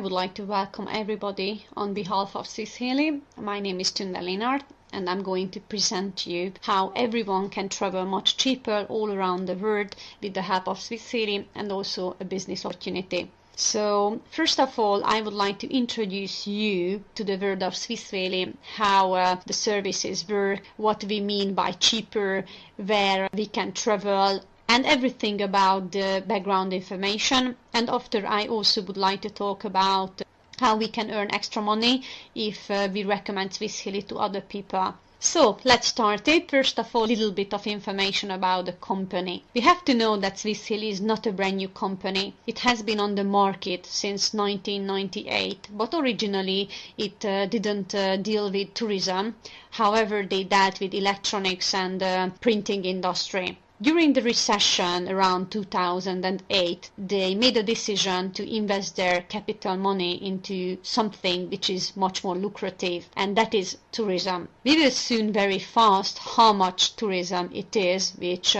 would like to welcome everybody on behalf of Swiss Halley. My name is Tunde Linard, and I'm going to present to you how everyone can travel much cheaper all around the world with the help of Swiss Halley and also a business opportunity. So first of all, I would like to introduce you to the world of Swiss Halley, how the services work, what we mean by cheaper, where we can travel, and everything about the background information. And after, I also would like to talk about how we can earn extra money if we recommend Swiss Halley to other people. So let's start it. First of all, a little bit of information about the company. We have to know that Swiss Halley is not a brand new company. It has been on the market since 1998, but originally it didn't deal with tourism. However, they dealt with electronics and printing industry. During the recession around 2008, they made a decision to invest their capital money into something which is much more lucrative, and that is tourism. We will soon very fast how much tourism it is, which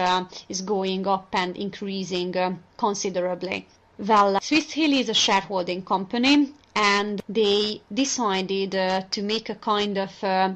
is going up and increasing considerably. Well, Swiss Halley is a shareholding company, and they decided to make a kind of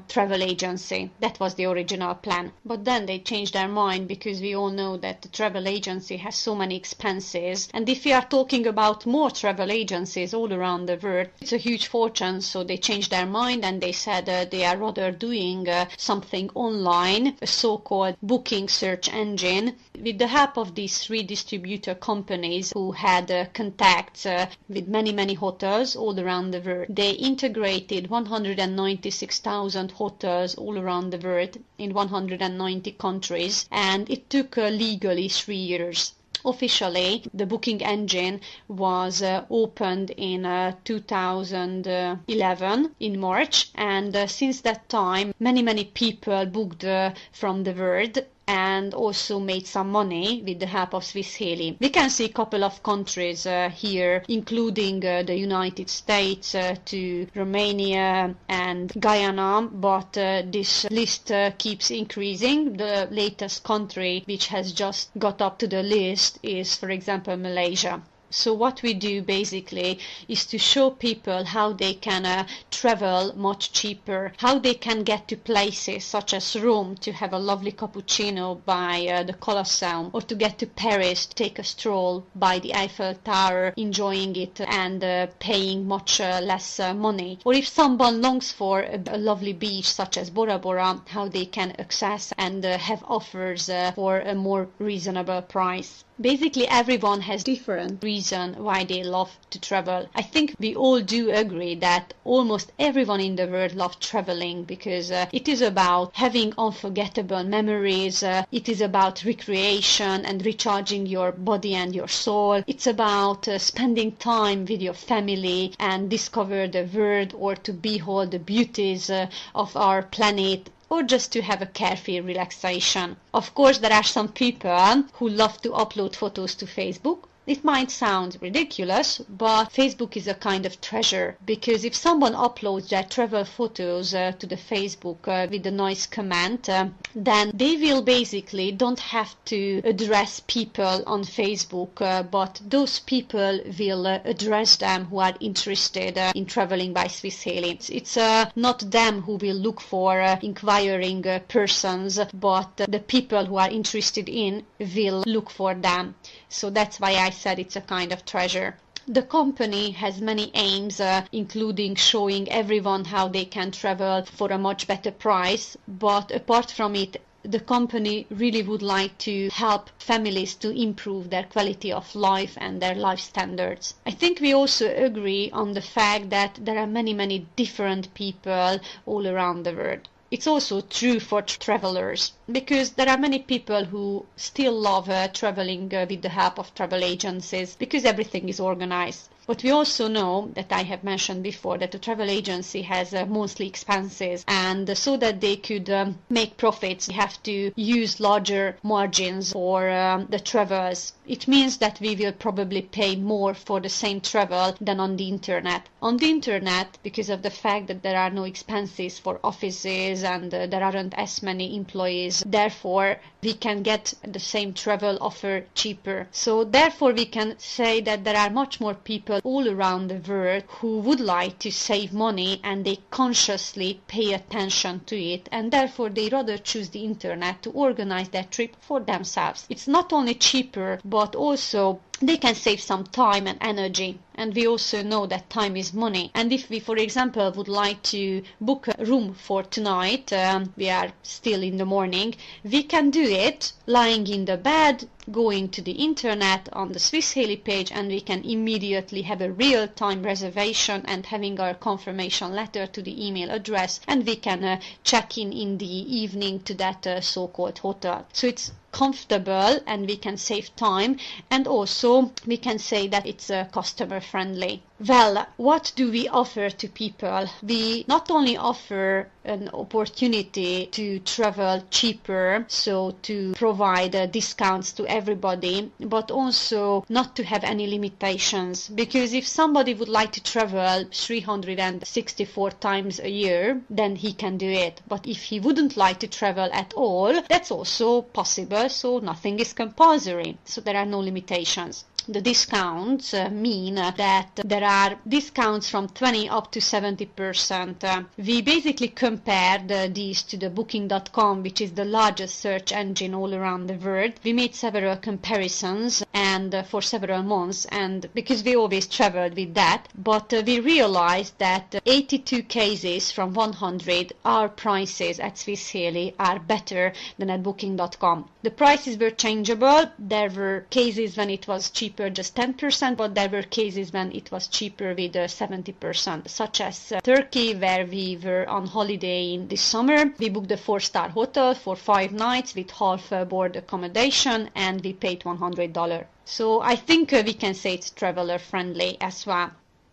travel agency. That was the original plan. But then they changed their mind, because we all know that the travel agency has so many expenses. And if we are talking about more travel agencies all around the world, it's a huge fortune. So they changed their mind and they said they are rather doing something online, a so-called booking search engine. With the help of these three distributor companies who had contacts with many hotels all around the world, they integrated 196,000 hotels all around the world in 190 countries, and it took legally 3 years. Officially, the booking engine was opened in 2011 in March, and since that time many people booked from the world and also made some money with the help of Swiss Halley. We can see a couple of countries here, including the United States to Romania and Guyana, but this list keeps increasing. The latest country which has just got up to the list is, for example, Malaysia. So what we do basically is to show people how they can travel much cheaper, how they can get to places such as Rome to have a lovely cappuccino by the Colosseum, or to get to Paris to take a stroll by the Eiffel Tower, enjoying it and paying much less money. Or if someone longs for a lovely beach such as Bora Bora, how they can access and have offers for a more reasonable price. Basically, everyone has different reason why they love to travel. I think we all do agree that almost everyone in the world loves traveling, because it is about having unforgettable memories, it is about recreation and recharging your body and your soul. It's about spending time with your family and discover the world, or to behold the beauties of our planet, or just to have a carefree relaxation. Of course, there are some people who love to upload photos to Facebook. It might sound ridiculous, but Facebook is a kind of treasure, because if someone uploads their travel photos to the Facebook with a nice comment, then they will basically don't have to address people on Facebook, but those people will address them who are interested in traveling by Swiss Halley. It's not them who will look for inquiring persons, but the people who are interested in will look for them. So that's why I said it's a kind of treasure. The company has many aims, including showing everyone how they can travel for a much better price. But apart from it, the company really would like to help families to improve their quality of life and their life standards. I think we also agree on the fact that there are many different people all around the world. It's also true for travelers, because there are many people who still love traveling with the help of travel agencies, because everything is organized. But we also know, that I have mentioned before, that the travel agency has monthly expenses, and so that they could make profits, they have to use larger margins for the travels. It means that we will probably pay more for the same travel than on the internet. On the internet, because of the fact that there are no expenses for offices and there aren't as many employees, therefore we can get the same travel offer cheaper. So therefore we can say that there are much more people all around the world who would like to save money, and they consciously pay attention to it, and therefore they rather choose the internet to organize their trip for themselves. It's not only cheaper, but also they can save some time and energy. And we also know that time is money. And if we, for example, would like to book a room for tonight, we are still in the morning, we can do it lying in the bed, going to the internet on the Swiss Halley page, and we can immediately have a real-time reservation and having our confirmation letter to the email address, and we can check in the evening to that so-called hotel. So it's comfortable and we can save time, and also we can say that it's customer friendly. Well, what do we offer to people? We not only offer an opportunity to travel cheaper, so to provide discounts to everybody, but also not to have any limitations, because if somebody would like to travel 364 times a year, then he can do it. But if he wouldn't like to travel at all, that's also possible, so nothing is compulsory, so there are no limitations. The discounts mean that there are discounts from 20 up to 70%. We basically compared these to the Booking.com, which is the largest search engine all around the world. We made several comparisons and for several months, and because we always traveled with that, but we realized that 82 cases from 100 our prices at Swiss Halley are better than at Booking.com. The prices were changeable. There were cases when it was cheaper just 10%, but there were cases when it was cheaper with 70%, such as Turkey, where we were on holiday in this summer. We booked a 4-star hotel for 5 nights with half board accommodation, and we paid $100. So I think we can say it's traveler friendly as well.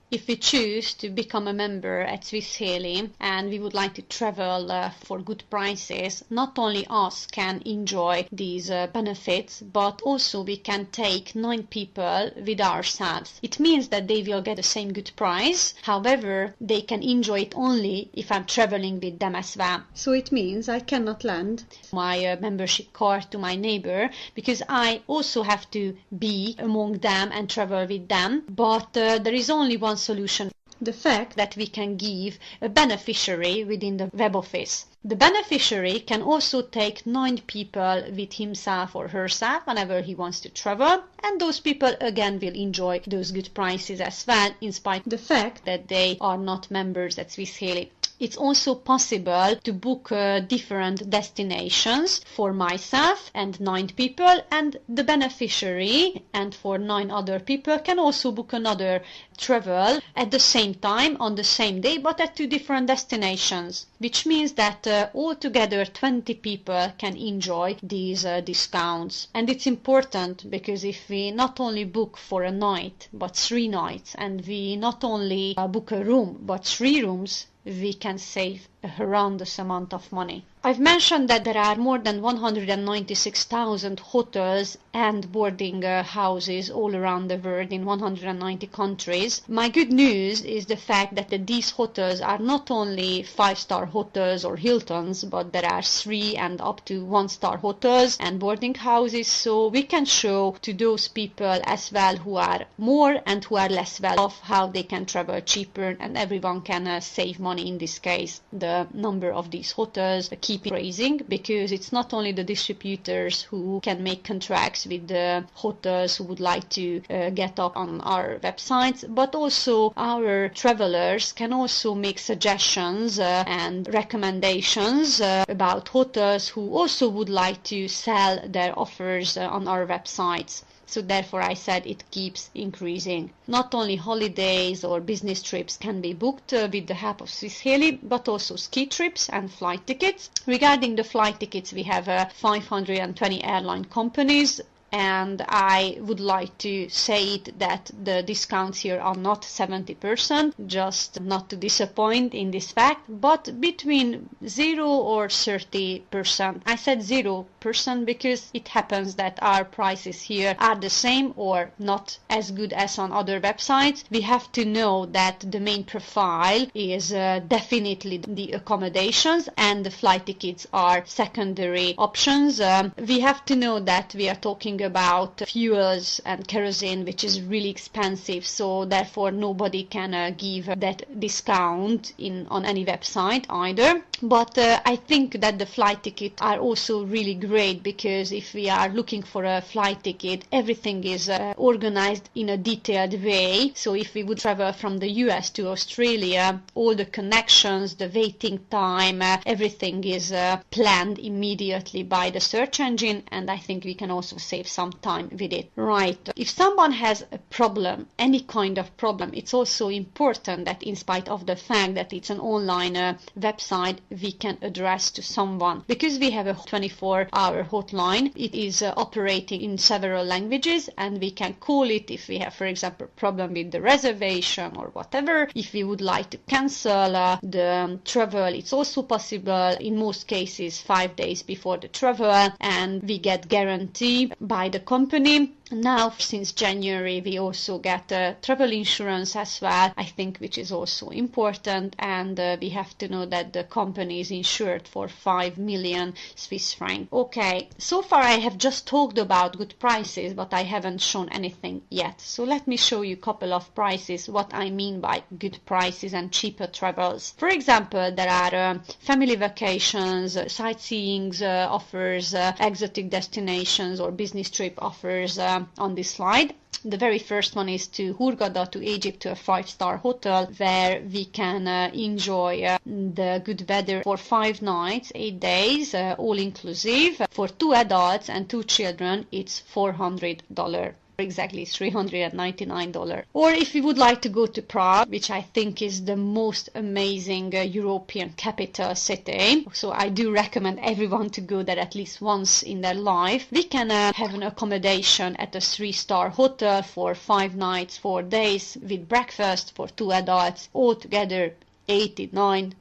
If we choose to become a member at Swiss Halley and we would like to travel for good prices, not only us can enjoy these benefits, but also we can take 9 people with ourselves. It means that they will get the same good price, however, they can enjoy it only if I'm traveling with them as well. So it means I cannot lend my membership card to my neighbor, because I also have to be among them and travel with them, but there is only one solution: the fact that we can give a beneficiary within the web office. The beneficiary can also take 9 people with himself or herself whenever he wants to travel, and those people again will enjoy those good prices as well, in spite of the fact that they are not members at Swiss Halley. It's also possible to book different destinations for myself and 9 people, and the beneficiary and for 9 other people can also book another travel at the same time on the same day, but at 2 different destinations, which means that altogether 20 people can enjoy these discounts. And it's important, because if we not only book for a night but 3 nights, and we not only book a room but 3 rooms, we can save a horrendous amount of money. I've mentioned that there are more than 196,000 hotels and boarding houses all around the world in 190 countries. My good news is the fact that these hotels are not only 5-star hotels or Hiltons, but there are 3 and up to 1-star hotels and boarding houses, so we can show to those people as well who are more and who are less well off how they can travel cheaper, and everyone can save money in this case. The number of these hotels keep raising, because it's not only the distributors who can make contracts with the hotels who would like to get up on our websites, but also our travelers can also make suggestions and recommendations about hotels who also would like to sell their offers on our websites. So therefore I said it keeps increasing. Not only holidays or business trips can be booked with the help of Swiss Halley, but also ski trips and flight tickets. Regarding the flight tickets, we have 520 airline companies. and I would like to say it that the discounts here are not 70%, just not to disappoint in this fact, but between 0 or 30%. I said 0% because it happens that our prices here are the same or not as good as on other websites. We have to know that the main profile is definitely the accommodations, and the flight tickets are secondary options. We have to know that we are talking about fuels and kerosene, which is really expensive, so therefore nobody can give that discount on any website either. But I think that the flight tickets are also really great, because if we are looking for a flight ticket, everything is organized in a detailed way. So if we would travel from the US to Australia, all the connections, the waiting time, everything is planned immediately by the search engine, and I think we can also save some time with it. Right. If someone has a problem, any kind of problem, it's also important that in spite of the fact that it's an online website, we can address to someone, because we have a 24-hour hotline. It is operating in several languages, and we can call it if we have, for example, a problem with the reservation or whatever. If we would like to cancel the travel, it's also possible, in most cases 5 days before the travel, and we get guarantee by the company. Now, since January, we also get travel insurance as well, I think, which is also important, and we have to know that the company is insured for 5 million Swiss francs. Okay, so far I have just talked about good prices, but I haven't shown anything yet. So let me show you a couple of prices, what I mean by good prices and cheaper travels. For example, there are family vacations, sightseeing offers, exotic destinations or business trip offers on this slide. The very first one is to Hurghada, to Egypt, to a 5-star hotel, where we can enjoy the good weather for 5 nights, 8 days, all inclusive. For 2 adults and 2 children, it's $400. Exactly $399. Or if you would like to go to Prague, which I think is the most amazing European capital city, so I do recommend everyone to go there at least once in their life, we can have an accommodation at a 3-star hotel for 5 nights, 4 days, with breakfast for 2 adults, altogether $89.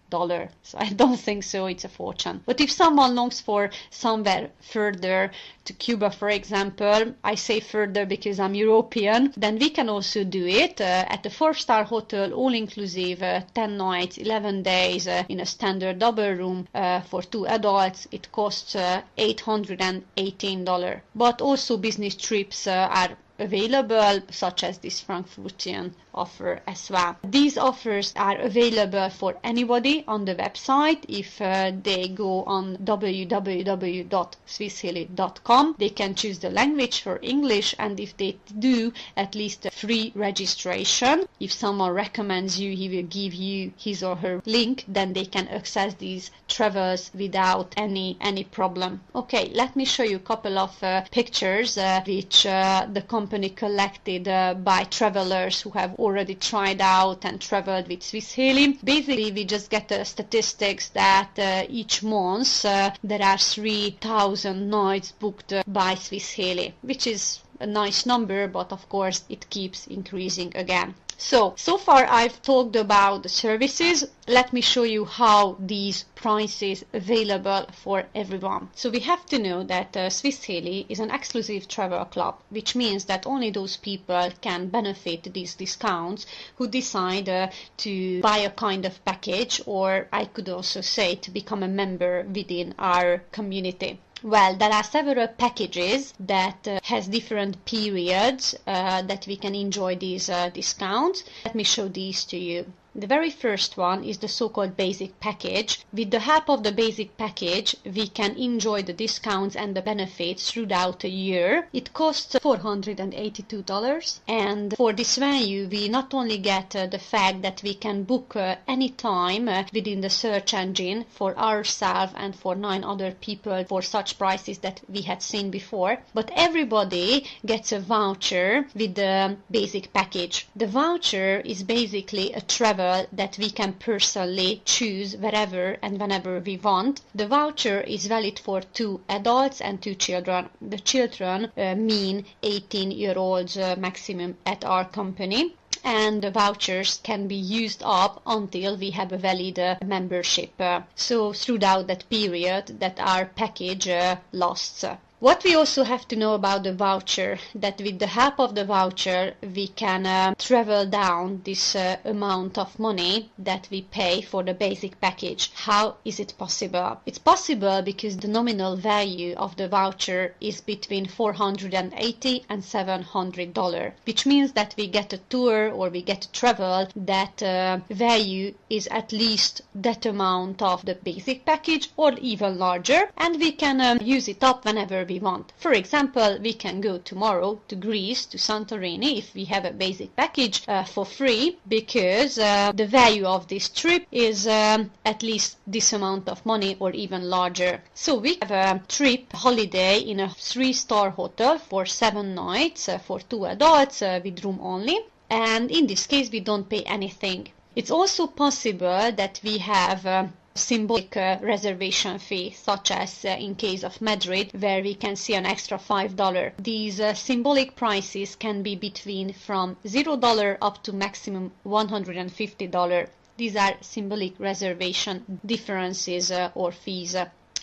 So I don't think so, it's a fortune. But if someone longs for somewhere further, to Cuba for example, I say further because I'm European, then we can also do it at a 4-star hotel, all inclusive, 10 nights, 11 days, in a standard double room for 2 adults. It costs $818. But also business trips are available, such as this Frankfurtian offer as well. These offers are available for anybody on the website. If they go on www.swisshaley.com, they can choose the language for English, and if they do, at least a free registration. If someone recommends you, he will give you his or her link, then they can access these travels without any problem. Okay, let me show you a couple of pictures which the company collected by travelers who have already tried out and traveled with Swiss Halley. Basically, we just get the statistics that each month there are 3,000 nights booked by Swiss Halley, which is a nice number, but of course it keeps increasing again. So far I've talked about the services. Let me show you how these prices available for everyone. So we have to know that Swiss Halley is an exclusive travel club, which means that only those people can benefit these discounts who decide to buy a kind of package, or I could also say to become a member within our community. Well, there are several packages that has different periods that we can enjoy these discounts. Let me show these to you. The very first one is the so-called basic package. With the help of the basic package, we can enjoy the discounts and the benefits throughout a year. It costs $482, and for this value we not only get the fact that we can book any time within the search engine for ourselves and for 9 other people for such prices that we had seen before, but everybody gets a voucher with the basic package. The voucher is basically a travel travel that we can personally choose wherever and whenever we want. The voucher is valid for 2 adults and 2 children. The children mean 18-year-olds maximum at our company. And the vouchers can be used up until we have a valid membership. So throughout that period that our package lasts. What we also have to know about the voucher, that with the help of the voucher we can travel down this amount of money that we pay for the basic package. How is it possible? It's possible because the nominal value of the voucher is between $480 and $700, which means that we get a tour or we get a travel that value is at least that amount of the basic package or even larger, and we can use it up whenever we want. For example, we can go tomorrow to Greece, to Santorini, if we have a basic package for free, because the value of this trip is at least this amount of money or even larger. So we have a trip holiday in a 3-star hotel for 7 nights for 2 adults with room only, and in this case we don't pay anything. It's also possible that we have symbolic reservation fee, such as in case of Madrid, where we can see an extra $5. These symbolic prices can be between from $0 up to maximum $150. These are symbolic reservation differences or fees.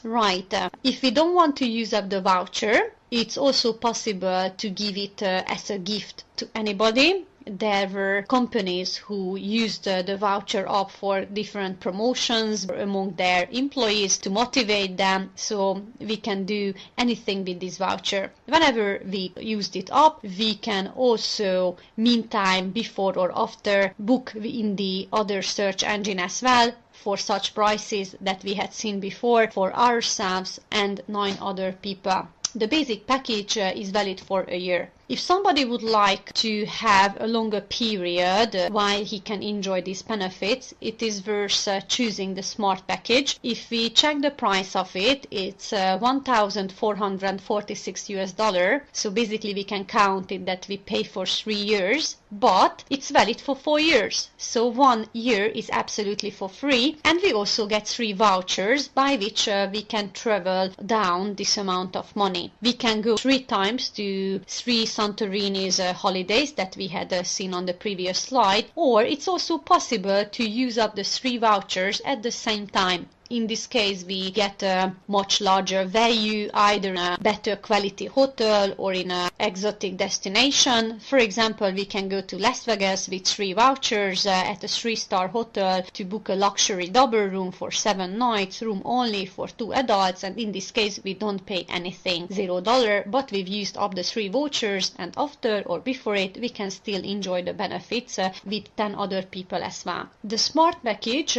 Right. If we don't want to use up the voucher, it's also possible to give it as a gift to anybody. There were companies who used the voucher up for different promotions among their employees to motivate them, so we can do anything with this voucher. Whenever we used it up, we can also, meantime, before or after, book in the other search engine as well for such prices that we had seen before for ourselves and 9 other people. The basic package is valid for a year. If somebody would like to have a longer period while he can enjoy these benefits, it is worth choosing the Smart package. If we check the price of it, it's $1,446. So basically we can count it that we pay for 3 years, but it's valid for 4 years. So 1 year is absolutely for free, and we also get 3 vouchers by which we can travel down this amount of money. We can go 3 times to 3 Santorini's holidays that we had seen on the previous slide, or it's also possible to use up the 3 vouchers at the same time. In this case, we get a much larger value, either in a better quality hotel or in an exotic destination. For example, we can go to Las Vegas with 3 vouchers at a 3-star hotel to book a luxury double room for 7 nights, room only for 2 adults, and in this case we don't pay anything, $0, but we've used up the 3 vouchers, and after or before it we can still enjoy the benefits with 10 other people as well. The Smart package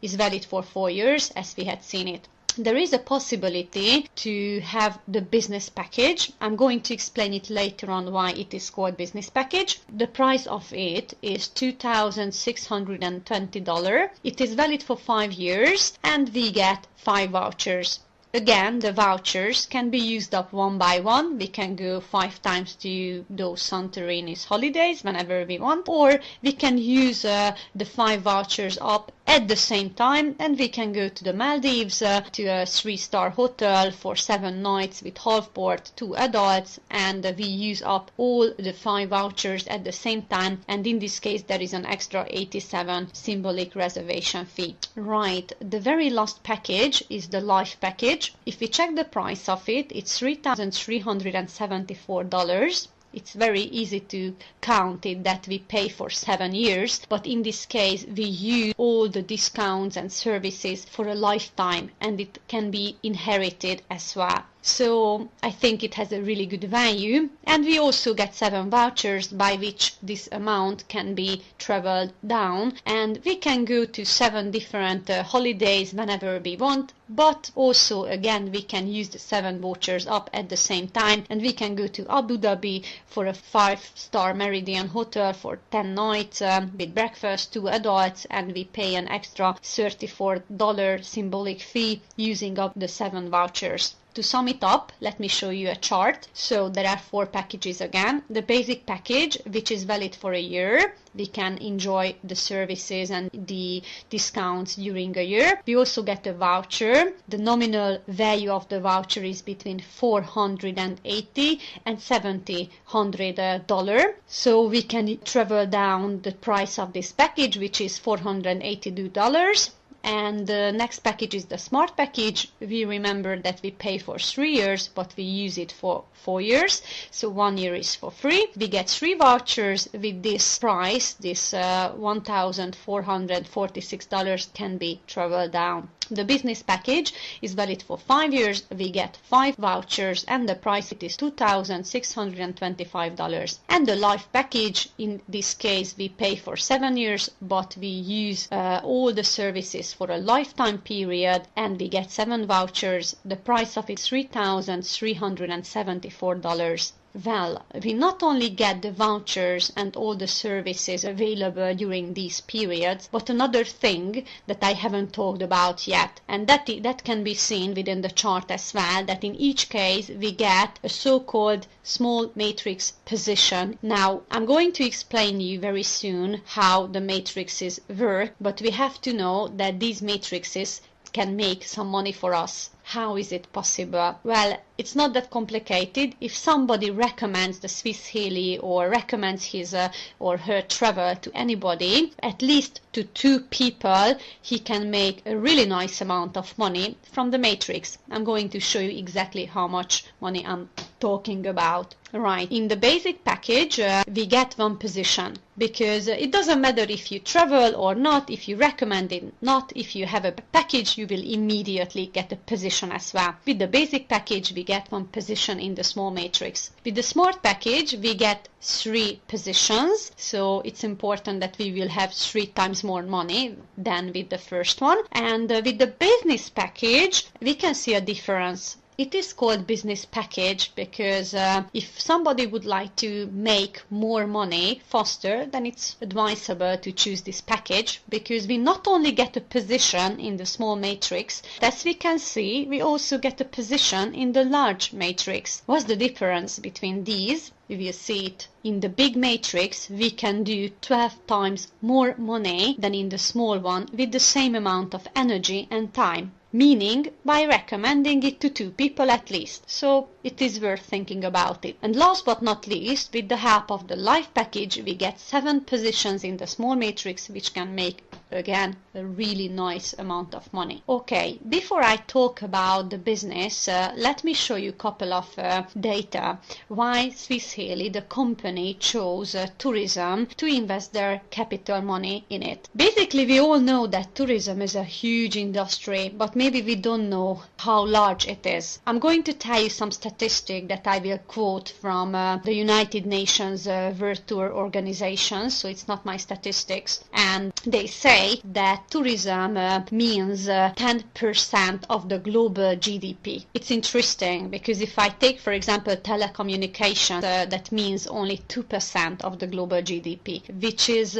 is valid for 4 years, as we had seen it. There is a possibility to have the business package. I'm going to explain it later on why it is called business package. The price of it is $2,620. It is valid for 5 years and we get 5 vouchers. Again, the vouchers can be used up one by one. We can go 5 times to those Santorini's holidays whenever we want, or we can use the 5 vouchers up at the same time, and we can go to the Maldives to a 3-star hotel for 7 nights with half board, 2 adults, and we use up all the 5 vouchers at the same time, and in this case there is an extra 87 symbolic reservation fee. Right, the very last package is the Life package. If we check the price of it, it's $3,374. It's very easy to count it that we pay for 7 years, but in this case we use all the discounts and services for a lifetime, and it can be inherited as well. So I think it has a really good value, and we also get 7 vouchers by which this amount can be traveled down, and we can go to 7 different holidays whenever we want, but also again we can use the 7 vouchers up at the same time, and we can go to Abu Dhabi for a 5-star Meridian hotel for 10 nights with breakfast, 2 adults, and we pay an extra $34 symbolic fee using up the 7 vouchers. To sum it up, let me show you a chart. So there are 4 packages again. The basic package, which is valid for a year. We can enjoy the services and the discounts during a year. We also get a voucher. The nominal value of the voucher is between $480 and $700. So we can travel down the price of this package, which is $482. And the next package is the smart package. We remember that we pay for 3 years, but we use it for 4 years. So 1 year is for free. We get 3 vouchers with this price. This $1,446 can be traveled down. The business package is valid for 5 years. We get 5 vouchers and the price it is $2,625. And the life package, in this case, we pay for 7 years, but we use all the services for a lifetime period and we get 7 vouchers. The price of it is $3,374. Well, we not only get the vouchers and all the services available during these periods, but another thing that I haven't talked about yet, and that can be seen within the chart as well, that in each case we get a so-called small matrix position. Now, I'm going to explain you very soon how the matrices work, but we have to know that these matrices can make some money for us. How is it possible? Well, it's not that complicated. If somebody recommends the Swiss Halley or recommends his or her travel to anybody, at least to 2 people, he can make a really nice amount of money from the matrix. I'm going to show you exactly how much money I'm talking about. Right, in the basic package, we get 1 position because it doesn't matter if you travel or not, if you recommend it not, if you have a package, you will immediately get a position as well. With the basic package, we get 1 position in the small matrix. With the smart package, we get 3 positions, so it's important that we will have 3 times more money than with the first one. And with the business package, we can see a difference. It is called business package because if somebody would like to make more money faster, then it's advisable to choose this package because we not only get a position in the small matrix, as we can see, we also get a position in the large matrix. What's the difference between these? We will see it. In the big matrix, we can do 12 times more money than in the small one with the same amount of energy and time. Meaning by recommending it to 2 people at least. So it is worth thinking about it. And last but not least, with the help of the life package, we get 7 positions in the small matrix, which can make, again, a really nice amount of money. Okay, before I talk about the business, let me show you a couple of data why Swiss Halley, the company, chose tourism to invest their capital money in it. Basically, we all know that tourism is a huge industry, but maybe we don't know how large it is. I'm going to tell you some statistic that I will quote from the United Nations World Tour Organization, so it's not my statistics, and they say that tourism means 10% of the global GDP. It's interesting because if I take, for example, telecommunications, that means only 2% of the global GDP, which is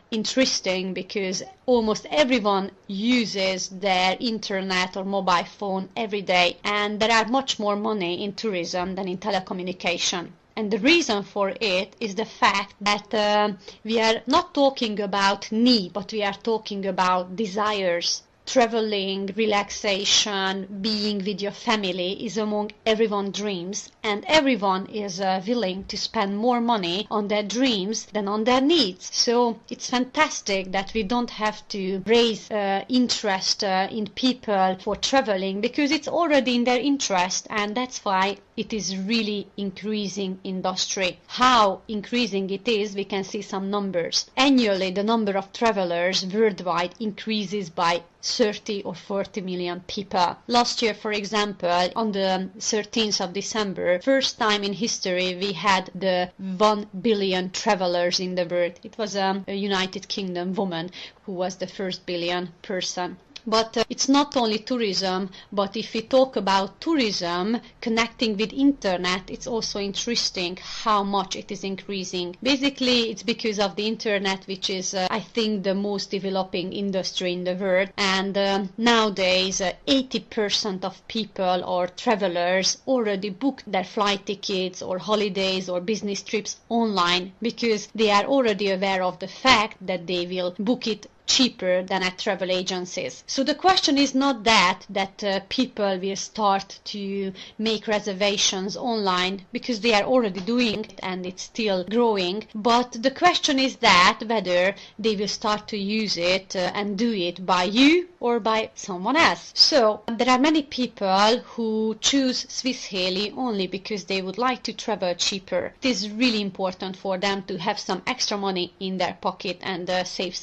interesting because almost everyone uses their internet or mobile phone every day, and there are much more money in tourism than in telecommunication. And the reason for it is the fact that we are not talking about need, but we are talking about desires. Traveling, relaxation, being with your family is among everyone's dreams, and everyone is willing to spend more money on their dreams than on their needs. So it's fantastic that we don't have to raise interest in people for traveling because it's already in their interest, and that's why it is really increasing industry. How increasing it is, we can see some numbers. Annually, the number of travelers worldwide increases by 30 or 40 million people. Last year, for example, on the 13th of December, first time in history we had the 1 billion travelers in the world. It was a United Kingdom woman who was the first billion person. But it's not only tourism, but if we talk about tourism connecting with internet, it's also interesting how much it is increasing. Basically, it's because of the internet, which is, I think, the most developing industry in the world. And nowadays, 80% of people or travelers already book their flight tickets or holidays or business trips online because they are already aware of the fact that they will book it cheaper than at travel agencies. So the question is not that people will start to make reservations online, because they are already doing it and it's still growing, but the question is that whether they will start to use it and do it by you or by someone else. So there are many people who choose Swiss Halley only because they would like to travel cheaper. It is really important for them to have some extra money in their pocket and save some